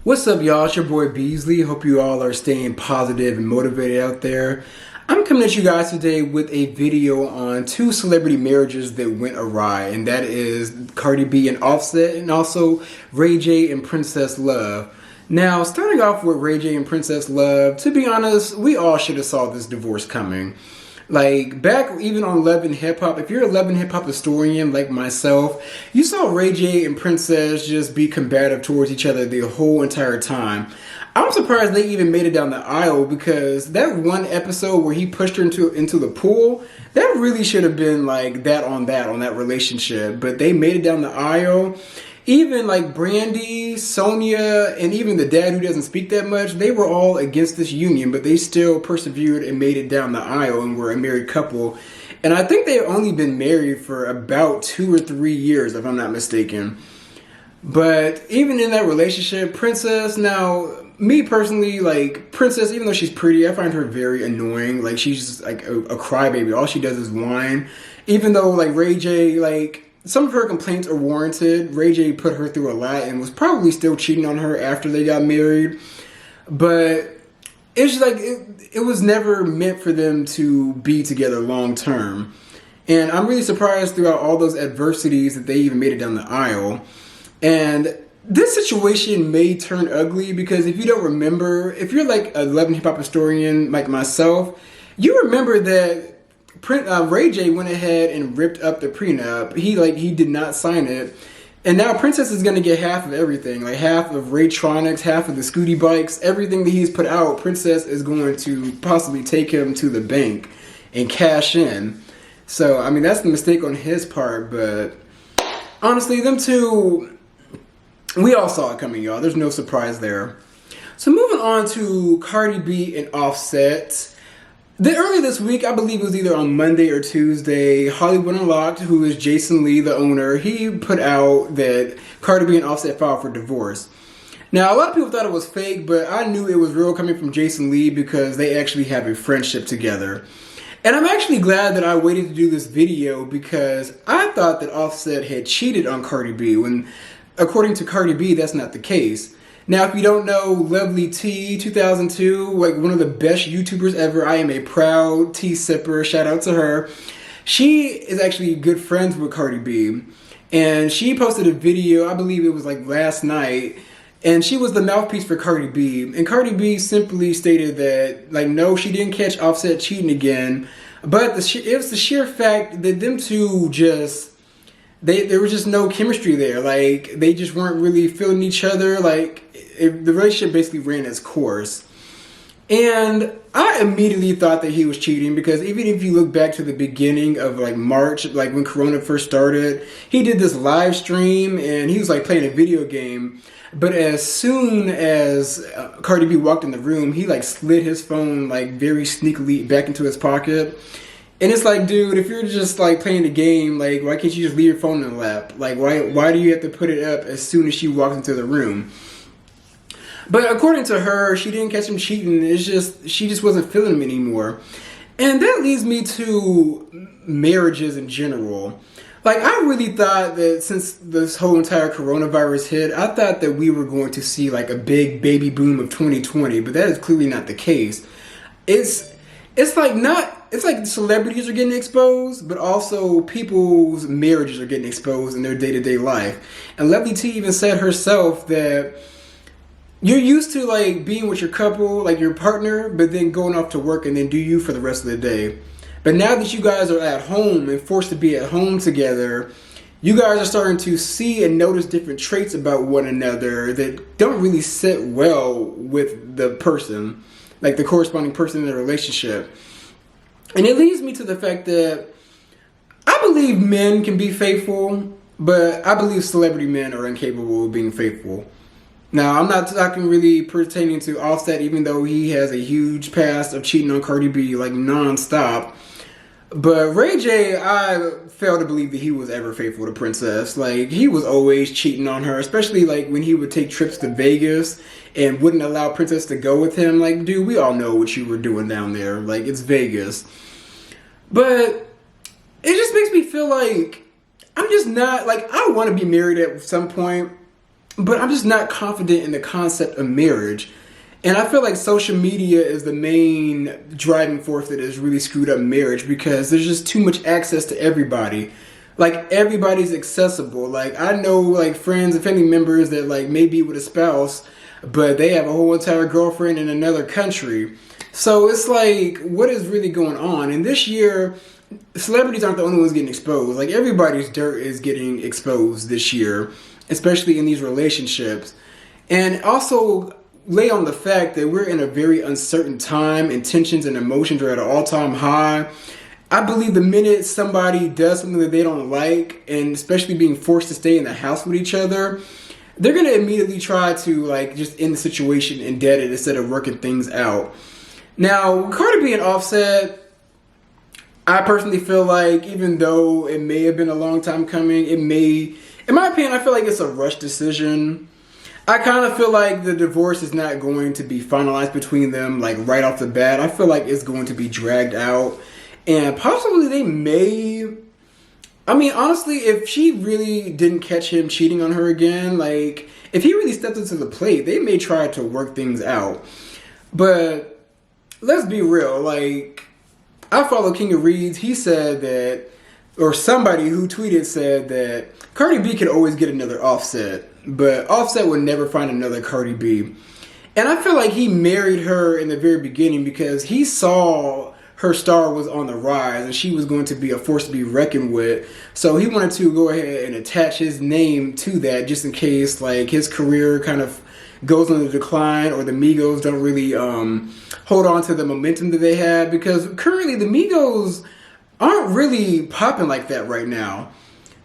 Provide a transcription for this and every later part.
What's up, y'all? It's your boy Beasley. Hope you all are staying positive and motivated out there. I'm coming at you guys today with a video on two celebrity marriages that went awry, and that is Cardi B and Offset, and also Ray J and Princess Love. Now, starting off with Ray J and Princess Love, to be honest, we all should have saw this divorce coming. Like, back even on Love and Hip Hop, if you're a Love and Hip Hop historian like myself, you saw Ray J and Princess just be combative towards each other the whole entire time. I'm surprised they even made it down the aisle, because that one episode where he pushed her into the pool, that really should have been like that relationship. But they made it down the aisle. Even like Brandy, Sonia, and even the dad who doesn't speak that much, they were all against this union, but they still persevered and made it down the aisle and were a married couple. And I think they've only been married for about 2 or 3 years, if I'm not mistaken. But even in that relationship, Princess, now, me personally, like, Princess, even though she's pretty, I find her very annoying. Like, she's like a crybaby. All she does is whine. Even though, like, Ray J, like, some of her complaints are warranted. Ray J put her through a lot and was probably still cheating on her after they got married. But it's just like, it was never meant for them to be together long term. And I'm really surprised throughout all those adversities that they even made it down the aisle. And this situation may turn ugly, because if you don't remember, if you're like a Love and Hip Hop historian like myself, you remember that Ray J went ahead and ripped up the prenup. He did not sign it. And now Princess is going to get half of everything. Like half of Raytronics, half of the Scooty bikes, everything that he's put out, Princess is going to possibly take him to the bank and cash in. So, I mean, that's the mistake on his part. But honestly, them two, we all saw it coming, y'all. There's no surprise there. So moving on to Cardi B and Offset. Earlier this week, I believe it was either on Monday or Tuesday, Hollywood Unlocked, who is Jason Lee, the owner, he put out that Cardi B and Offset filed for divorce. Now, a lot of people thought it was fake, but I knew it was real coming from Jason Lee, because they actually have a friendship together. And I'm actually glad that I waited to do this video, because I thought that Offset had cheated on Cardi B, when according to Cardi B, that's not the case. Now, if you don't know Lovely T 2002, like one of the best YouTubers ever, I am a proud tea sipper, shout out to her. She is actually good friends with Cardi B, and she posted a video, I believe it was like last night, and she was the mouthpiece for Cardi B, and Cardi B simply stated that, like, no, she didn't catch Offset cheating again, but it was the sheer fact that them two just, there was just no chemistry there. Like, they just weren't really feeling each other. Like, the relationship basically ran its course. And I immediately thought that he was cheating, because even if you look back to the beginning of like March, like when Corona first started, he did this live stream and he was like playing a video game. But as soon as Cardi B walked in the room, he like slid his phone like very sneakily back into his pocket. And it's like, dude, if you're just like playing the game, like, why can't you just leave your phone in the lap? Like, why do you have to put it up as soon as she walks into the room? But according to her, she didn't catch him cheating. It's just, she just wasn't feeling him anymore. And that leads me to marriages in general. Like, I really thought that since this whole entire coronavirus hit, I thought that we were going to see like a big baby boom of 2020, but that is clearly not the case. It's like celebrities are getting exposed, but also people's marriages are getting exposed in their day-to-day life. And Lovely T even said herself that you're used to like being with your couple, like your partner, but then going off to work and then do you for the rest of the day. But now that you guys are at home and forced to be at home together, you guys are starting to see and notice different traits about one another that don't really sit well with the person, like the corresponding person in the relationship. And it leads me to the fact that I believe men can be faithful, but I believe celebrity men are incapable of being faithful. Now, I'm not talking really pertaining to Offset, even though he has a huge past of cheating on Cardi B like non-stop. But Ray J, I fail to believe that he was ever faithful to Princess. Like, he was always cheating on her, especially like when he would take trips to Vegas and wouldn't allow Princess to go with him. Like, dude, we all know what you were doing down there. Like, it's Vegas. But it just makes me feel like I'm just not, like, I want to be married at some point. but I'm just not confident in the concept of marriage. And I feel like social media is the main driving force that has really screwed up marriage, because there's just too much access to everybody. Like, everybody's accessible. Like, I know like friends and family members that like may be with a spouse, but they have a whole entire girlfriend in another country. So it's like, what is really going on? And this year, celebrities aren't the only ones getting exposed. Like, everybody's dirt is getting exposed this year, especially in these relationships. And also lay on the fact that we're in a very uncertain time, and tensions and emotions are at an all-time high. I believe the minute somebody does something that they don't like, and especially being forced to stay in the house with each other, they're going to immediately try to like just end the situation and dead it instead of working things out. Now, Cardi B and Offset, I personally feel like, even though it may have been a long time coming, in my opinion, I feel like it's a rush decision. I kind of feel like the divorce is not going to be finalized between them like right off the bat. I feel like it's going to be dragged out, and possibly they may, I mean, honestly, if she really didn't catch him cheating on her again, like if he really stepped into the plate, they may try to work things out. But let's be real, like, I follow King of Reeds. He said that, or somebody who tweeted said that Cardi B could always get another Offset, but Offset would never find another Cardi B. And I feel like he married her in the very beginning because he saw her star was on the rise and she was going to be a force to be reckoned with. So he wanted to go ahead and attach his name to that, just in case like his career kind of goes on the decline, or the Migos don't really hold on to the momentum that they had, because currently the Migos aren't really popping like that right now.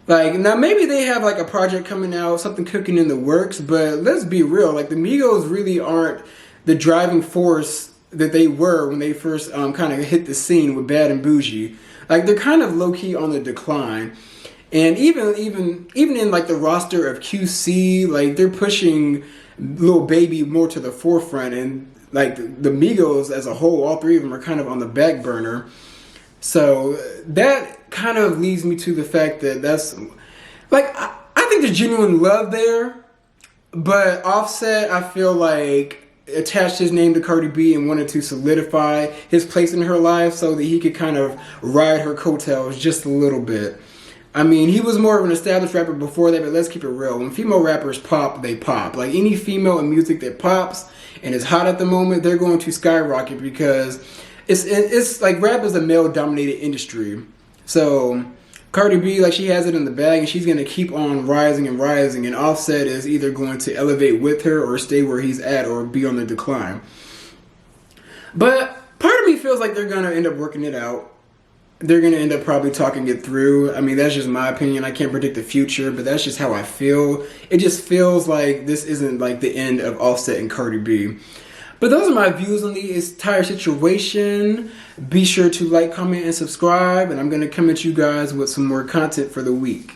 Like, now maybe they have like a project coming out, something cooking in the works, but let's be real, like the Migos really aren't the driving force that they were when they first kind of hit the scene with Bad and Bougie. Like, they're kind of low-key on the decline. And even in like the roster of QC, like they're pushing Lil Baby more to the forefront, and like the Migos as a whole, all three of them are kind of on the back burner. So that kind of leads me to the fact that that's like, I think there's genuine love there, but Offset, I feel like, attached his name to Cardi B and wanted to solidify his place in her life so that he could kind of ride her coattails just a little bit. I mean, he was more of an established rapper before that, but let's keep it real. When female rappers pop, they pop. Like, any female in music that pops and is hot at the moment, they're going to skyrocket, because it's like, rap is a male-dominated industry. So Cardi B, like, she has it in the bag, and she's going to keep on rising and rising, and Offset is either going to elevate with her or stay where he's at or be on the decline. But part of me feels like they're going to end up working it out. They're going to end up probably talking it through. I mean, that's just my opinion. I can't predict the future, but that's just how I feel. It just feels like this isn't like the end of Offset and Cardi B. But those are my views on the entire situation. Be sure to like, comment, and subscribe, and I'm going to come at you guys with some more content for the week.